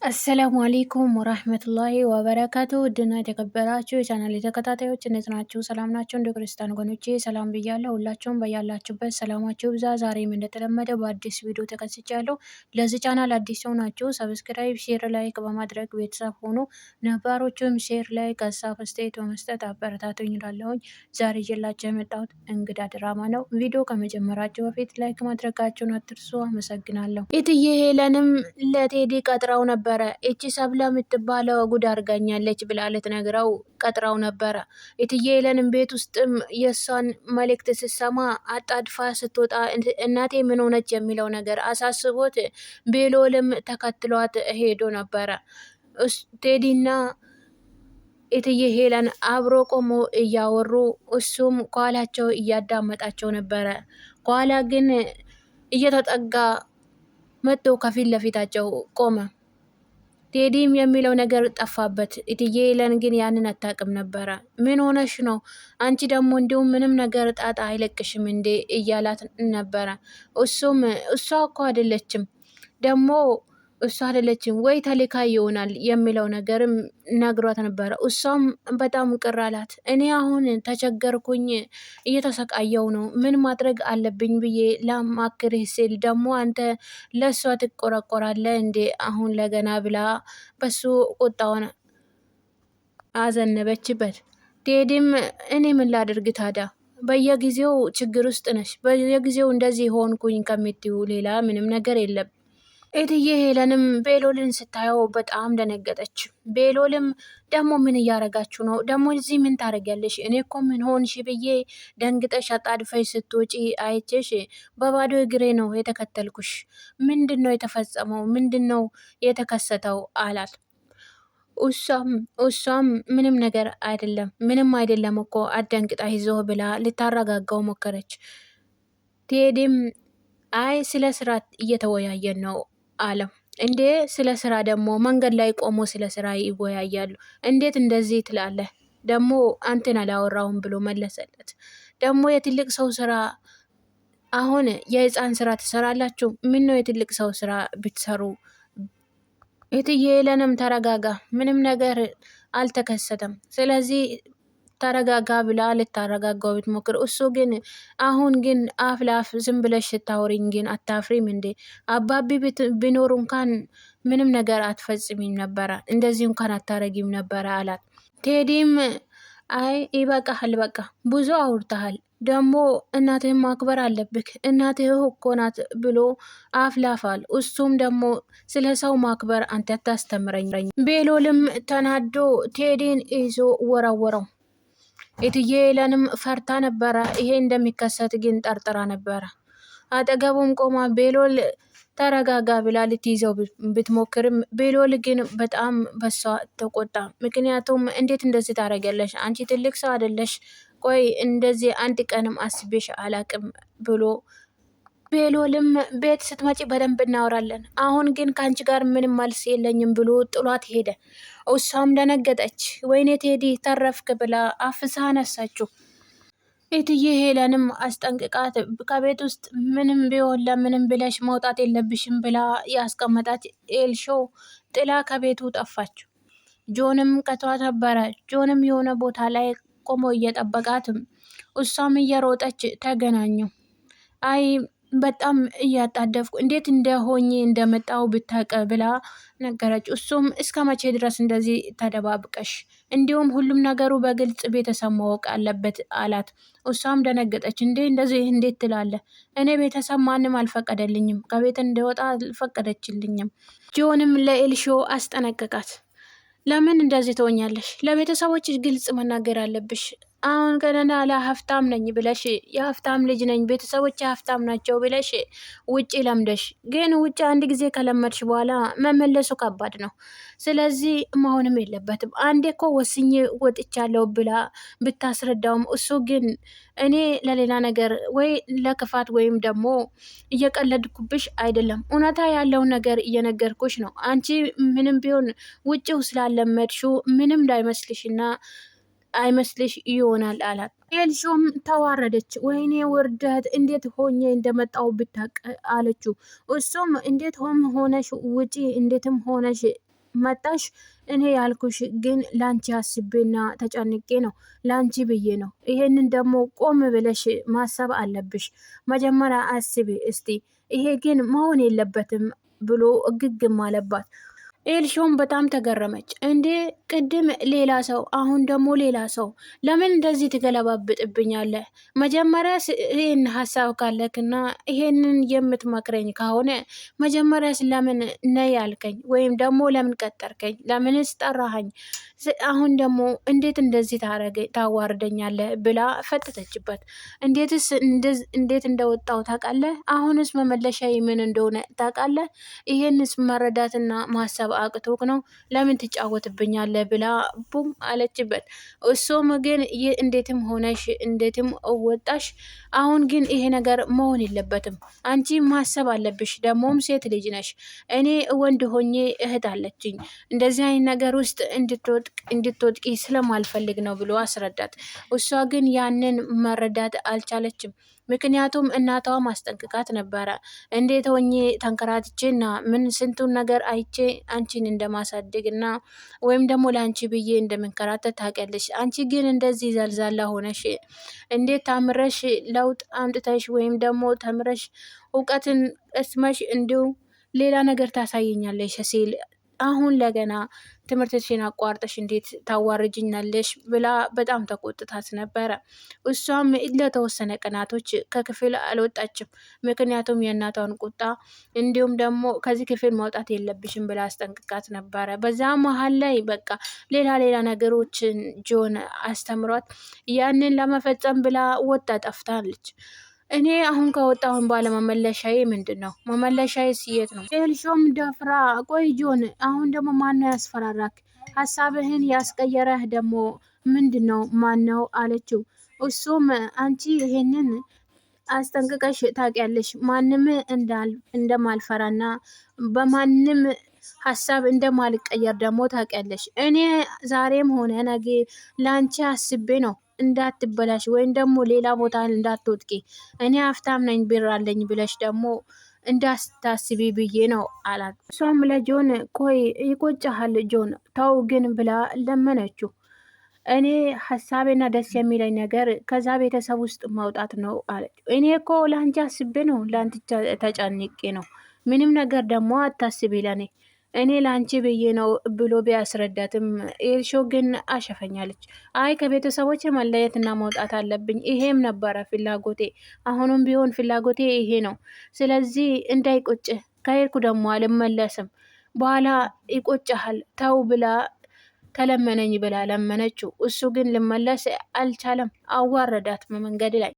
አሰላሙ አለይኩም ወራህመቱላሂ ወበረካቱ ውድና የተከበራችሁ የቻናል ተከታታዮች እንዴት ናችሁ? ሰላም ናችሁ? እንደ ክርስቲያን ወገኖቼ ሰላም ብያለሁ። ሁላችሁም በያላችሁበት ሰላማችሁ ብዛ። ዛሬም እንደተለመደ በአዲስ ቪዲዮ ተከስቻለሁ። ለዚህ ቻናል አዲስ ሆናችሁ ሰብስክራይብ፣ ሼር፣ ላይክ በማድረግ ቤተሰብ ሆኑ። ነባሮቹም ሼር፣ ላይክ፣ ሀሳብ አስተያየት በመስጠት አበረታቱኝ እላለሁኝ። ዛሬ ይዤላችሁ የመጣሁት እንግዳ ድራማ ነው። ቪዲዮ ከመጀመራችሁ በፊት ላይክ ማድረጋችሁን አትርሱ። አመሰግናለሁ። እትዬ ሄለንም ለቴዲ ቀጥራው ነበር። እቺ ሰብለ የምትባለው ጉድ አርጋኛለች ብላ ልትነግረው ቀጥራው ነበረ። እትዬ ሄለንም ቤት ውስጥም የእሷን መልእክት ስትሰማ አጣድፋ ስትወጣ እናቴ ምን ሆነች የሚለው ነገር አሳስቦት ቤሎልም ተከትሏት ሄዶ ነበረ። ቴዲና እትዬ ሄለን አብሮ ቆሞ እያወሩ እሱም ከኋላቸው እያዳመጣቸው ነበረ። ከኋላ ግን እየተጠጋ መጥቶ ከፊት ለፊታቸው ቆመ። ቴዲም የሚለው ነገር ጠፋበት። እትዬ ሄለን ግን ያንን አታውቅም ነበረ። ምን ሆነሽ ነው አንቺ ደግሞ እንዲሁም ምንም ነገር ጣጣ አይለቅሽም እንዴ እያላት ነበረ። እሱም እሷ እኮ አይደለችም ደግሞ እሷ አይደለችም ወይ ተልካ ይሆናል የሚለው ነገርም ነግሯት ነበረ። እሷም በጣም ቅር አላት። እኔ አሁን ተቸገርኩኝ፣ እየተሰቃየው ነው፣ ምን ማድረግ አለብኝ ብዬ ላማክርህ ስል ደግሞ አንተ ለእሷ ትቆረቆራለህ እንዴ አሁን ለገና ብላ በሱ ቁጣውን አዘነበችበት። ቴዲም እኔ ምን ላድርግ ታዲያ በየጊዜው ችግር ውስጥ ነሽ፣ በየጊዜው እንደዚህ ሆንኩኝ ከምትዩ ሌላ ምንም ነገር የለም። እትዬ ሄለንም ቤሎልን ስታየው በጣም ደነገጠች። ቤሎልም ደግሞ ምን እያረጋችሁ ነው? ደግሞ እዚህ ምን ታደርጊያለሽ? እኔ እኮ ምን ሆንሽ ብዬ ደንግጠሽ አጣድፈሽ ስትወጪ አይቼሽ በባዶ እግሬ ነው የተከተልኩሽ። ምንድን ነው የተፈጸመው? ምንድን ነው የተከሰተው? አላት። እሷም ምንም ነገር አይደለም፣ ምንም አይደለም እኮ አደንግጣ ይዞ ብላ ልታረጋጋው ሞከረች። ቴዲም አይ ስለ ስራ እየተወያየን ነው አለ። እንዴ ስለ ስራ ደግሞ መንገድ ላይ ቆሞ ስለ ስራ ይወያያሉ? እንዴት እንደዚህ ትላለህ? ደግሞ አንተን አላወራውም ብሎ መለሰለት። ደግሞ የትልቅ ሰው ስራ አሁን የህፃን ስራ ትሰራላችሁ? ምን ነው የትልቅ ሰው ስራ ብትሰሩ? እትዬ ሄለንም ተረጋጋ፣ ምንም ነገር አልተከሰተም፣ ስለዚህ ተረጋጋ ብላ ልታረጋጋው ብትሞክር እሱ ግን አሁን ግን አፍ ለአፍ ዝም ብለሽ ስታወሪኝ ግን አታፍሪም እንዴ? አባቢ ቢኖሩ እንኳን ምንም ነገር አትፈጽሚም ነበረ፣ እንደዚህ እንኳን አታረጊም ነበረ አላት። ቴዲም አይ ይበቃሃል፣ በቃ ብዙ አውርተሃል፣ ደግሞ እናትህን ማክበር አለብክ፣ እናትህ እኮ ናት ብሎ አፍላፋል። እሱም ደግሞ ስለ ሰው ማክበር አንተ ታስተምረኝ። ቤሎልም ተናዶ ቴዲን ይዞ ወረወረው። እትዬ ሄለንም ፈርታ ነበረ። ይሄ እንደሚከሰት ግን ጠርጥራ ነበረ። አጠገቡም ቆማ ቤሎል ተረጋጋ ብላ ልትይዘው ብትሞክርም ቤሎል ግን በጣም በሷ ተቆጣ። ምክንያቱም እንዴት እንደዚህ ታደርጊያለሽ? አንቺ ትልቅ ሰው አይደለሽ? ቆይ እንደዚህ አንድ ቀንም አስቤሽ አላቅም ብሎ ቤሎልም ቤት ስትመጪ በደንብ እናወራለን፣ አሁን ግን ከአንቺ ጋር ምንም መልስ የለኝም ብሎ ጥሏት ሄደ። እሷም ደነገጠች። ወይኔ ቴዲ ተረፍክ ብላ አፍሳ አነሳችው። እትዬ ሄለንም አስጠንቅቃት ከቤት ውስጥ ምንም ቢሆን ለምንም ብለሽ መውጣት የለብሽም ብላ ያስቀመጣች ኤልሾ ጥላ ከቤቱ ጠፋች። ጆንም ቀጥሯት ነበረ። ጆንም የሆነ ቦታ ላይ ቆሞ እየጠበቃት እሷም እየሮጠች ተገናኙ። አይ በጣም እያጣደፍኩ እንዴት እንደሆኜ እንደመጣው ብታቀ ብላ ነገረች። እሱም እስከ መቼ ድረስ እንደዚህ ተደባብቀሽ? እንዲሁም ሁሉም ነገሩ በግልጽ ቤተሰብ ማወቅ አለበት አላት። እሷም ደነገጠች። እንዴ እንደዚህ እንዴት ትላለ? እኔ ቤተሰብ ማንም አልፈቀደልኝም፣ ከቤት እንደወጣ አልፈቀደችልኝም። ጆንም ለኤልሾ አስጠነቀቃት። ለምን እንደዚህ ትሆኛለሽ? ለቤተሰቦች ግልጽ መናገር አለብሽ። አሁን ገና ለሀፍታም ነኝ ብለሽ የሀፍታም ልጅ ነኝ ቤተሰቦች የሀፍታም ናቸው ብለሽ ውጪ ለምደሽ፣ ግን ውጪ አንድ ጊዜ ከለመድሽ በኋላ መመለሱ ከባድ ነው። ስለዚህ መሆንም የለበትም። አንዴ እኮ ወስኜ ወጥቻለሁ ብላ ብታስረዳውም እሱ ግን እኔ ለሌላ ነገር ወይ ለክፋት ወይም ደግሞ እየቀለድኩብሽ አይደለም፣ እውነታ ያለውን ነገር እየነገርኩሽ ነው። አንቺ ምንም ቢሆን ውጭው ስላለመድሽው ምንም ላይመስልሽና አይመስልሽ ይሆናል አላት። ኤልሾም ተዋረደች። ወይኔ ውርደት፣ እንዴት ሆኜ እንደመጣው ብታቅ አለችው። እሱም እንዴት ሆነሽ ውጪ፣ እንዴትም ሆነሽ መጣሽ። እኔ ያልኩሽ ግን ላንቺ አስቤና ተጨንቄ ነው፣ ላንቺ ብዬ ነው። ይሄንን ደግሞ ቆም ብለሽ ማሰብ አለብሽ። መጀመሪያ አስቢ እስቲ። ይሄ ግን መሆን የለበትም ብሎ እግግም አለባት። ኤልሾም በጣም ተገረመች። እንዴ ቅድም ሌላ ሰው አሁን ደግሞ ሌላ ሰው፣ ለምን እንደዚህ ትገለባብጥብኛለህ? መጀመሪያ ይህን ሀሳብ ካለክና ይሄንን የምትመክረኝ ከሆነ መጀመሪያስ ለምን ነይ ያልከኝ? ወይም ደግሞ ለምን ቀጠርከኝ? ለምንስ ጠራሃኝ? አሁን ደግሞ እንዴት እንደዚህ ታዋርደኛለህ? ብላ ፈጠተችበት። እንዴት እንደወጣው ታውቃለህ? አሁንስ መመለሻ ምን እንደሆነ ታውቃለህ? ይሄንስ መረዳትና ማሰብ አቅቶክ ነው? ለምን ትጫወትብኛለህ? ብላ ቡም አለችበት። እሱም ግን እንዴትም ሆነሽ እንዴትም ወጣሽ፣ አሁን ግን ይሄ ነገር መሆን የለበትም። አንቺ ማሰብ አለብሽ። ደግሞም ሴት ልጅ ነሽ። እኔ ወንድ ሆኜ እህት አለችኝ። እንደዚህ አይነት ነገር ውስጥ እንድትወድቂ ስለማልፈልግ ነው ብሎ አስረዳት። እሷ ግን ያንን መረዳት አልቻለችም። ምክንያቱም እናቷ ማስጠንቅቃት ነበረ። እንዴት ሆኜ ተንከራትቼና ምን ስንቱን ነገር አይቼ አንቺን እንደማሳድግ እና ወይም ደግሞ ለአንቺ ብዬ እንደምንከራተት ታውቂያለሽ። አንቺ ግን እንደዚህ ዘልዛላ ሆነሽ እንዴት ታምረሽ ለውጥ አምጥተሽ ወይም ደግሞ ተምረሽ እውቀትን እስመሽ እንዲሁ ሌላ ነገር ታሳየኛለሽ ሲል አሁን ለገና ትምህርትሽን አቋርጠሽ እንዴት ታዋርጅኛለሽ ብላ በጣም ተቆጥታት ነበረ። እሷም ለተወሰነ ቀናቶች ከክፍል አልወጣችም። ምክንያቱም የእናቷን ቁጣ እንዲሁም ደግሞ ከዚህ ክፍል ማውጣት የለብሽም ብላ አስጠንቅቃት ነበረ። በዛ መሀል ላይ በቃ ሌላ ነገሮችን ጆን አስተምሯት ያንን ለመፈጸም ብላ ወጣ ጠፍታለች። እኔ አሁን ከወጣሁን በኋላ መመለሻዬ ምንድን ነው? መመለሻዬ የት ነው? ኤልሾም ደፍራ ቆይ ጆን፣ አሁን ደግሞ ማነው ያስፈራራክ? ሀሳብህን ያስቀየረህ ደግሞ ምንድን ነው? ማነው አለችው። እሱም አንቺ ይሄንን አስጠንቅቀሽ ታውቂያለሽ፣ ማንም እንደማልፈራና በማንም ሀሳብ እንደማልቀየር ደግሞ ታውቂያለሽ። እኔ ዛሬም ሆነ ነገ ላንቺ አስቤ ነው እንዳትበላሽ ወይም ደግሞ ሌላ ቦታ እንዳትወድቂ። እኔ ሀብታም ነኝ ብር አለኝ ብለሽ ደግሞ እንዳስታስቢ ብዬ ነው አላት። እሷም ለጆን ቆይ ይቆጭሃል ጆን ተው ግን ብላ ለመነችው። እኔ ሀሳቤና ደስ የሚለኝ ነገር ከዛ ቤተሰብ ውስጥ ማውጣት ነው አለች። እኔ እኮ ለአንቺ አስቤ ነው፣ ለአንቺ ተጨንቄ ነው። ምንም ነገር ደግሞ አታስቢ ለኔ፣ እኔ ለአንቺ ብዬ ነው ብሎ ቢያስረዳትም ኤልሾ ግን አሸፈኛለች። አይ ከቤተሰቦች መለየትና መውጣት አለብኝ፣ ይሄም ነበረ ፍላጎቴ፣ አሁንም ቢሆን ፍላጎቴ ይሄ ነው። ስለዚህ እንዳይቆጭህ፣ ከሄድኩ ደግሞ አልመለስም፣ በኋላ ይቆጭሃል፣ ተው ብላ ተለመነኝ ብላ ለመነችው። እሱ ግን ልመለስ አልቻለም። አዋረዳት መንገድ ላይ።